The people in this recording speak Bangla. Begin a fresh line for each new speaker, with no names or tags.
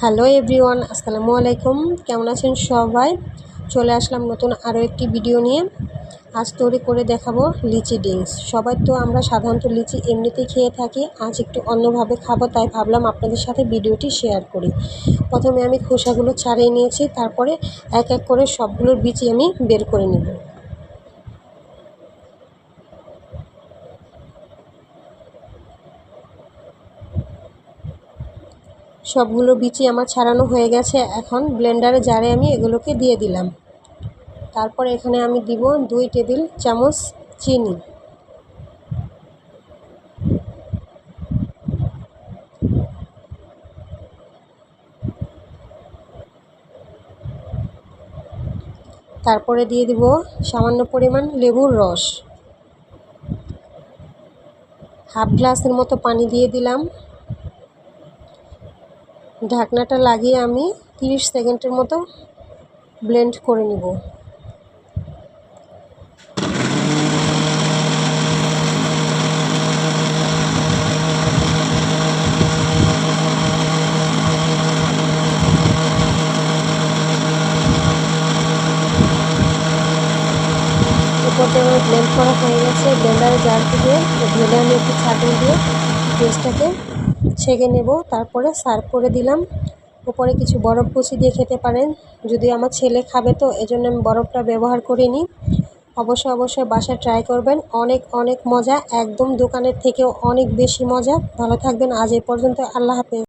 হ্যালো এভরিওয়ান, আসসালামু আলাইকুম। কেমন আছেন সবাই? চলে আসলাম নতুন আরও একটি ভিডিও নিয়ে। আজ তৈরি করে দেখাবো লিচি ডিংস। সবাই তো আমরা সাধারণত লিচি এমনিতেই খেয়ে থাকি, আজ একটু অন্যভাবে খাবো, তাই ভাবলাম আপনাদের সাথে ভিডিওটি শেয়ার করি। প্রথমে আমি খোসাগুলো ছাড়িয়ে নিয়েছি, তারপরে এক এক করে সবগুলোর বিচি আমি বের করে নেব। সবগুলো বিচি আমার ছাড়ানো হয়ে গেছে। এখন ব্লেন্ডারে জারে আমি এগুলোকে দিয়ে দিলাম। তারপর এখানে আমি দিব 2 টেবিল চামচ চিনি। তারপরে দিয়ে দিব সামান্য পরিমাণ লেবুর রস, হাফ গ্লাসের মতো পানি দিয়ে দিলাম। ঢাকনাটা লাগিয়ে আমি 30 সেকেন্ডের মতো ব্লেন্ড করে নিব। ব্লেন্ড করা হয়ে গেছে। ব্লেন্ডারে জার থেকে ঢেলে আমি একটু ছাঁকনি দিয়ে পেস্টটাকে ছেঁকে নেব। তারপরে সার্ভ করে দিলাম। উপরে কিছু বরফ কুচি দিয়ে খেতে পারেন, যদি আমার ছেলে খাবে তো এজন্য আমি বরফটা ব্যবহার করিনি। অবশ্যই বাসায় ট্রাই করবেন, অনেক অনেক মজা, একদম দোকানের থেকেও অনেক বেশি মজা। ভালো থাকবেন, আজ এই পর্যন্ত, আল্লাহ হাফেজ।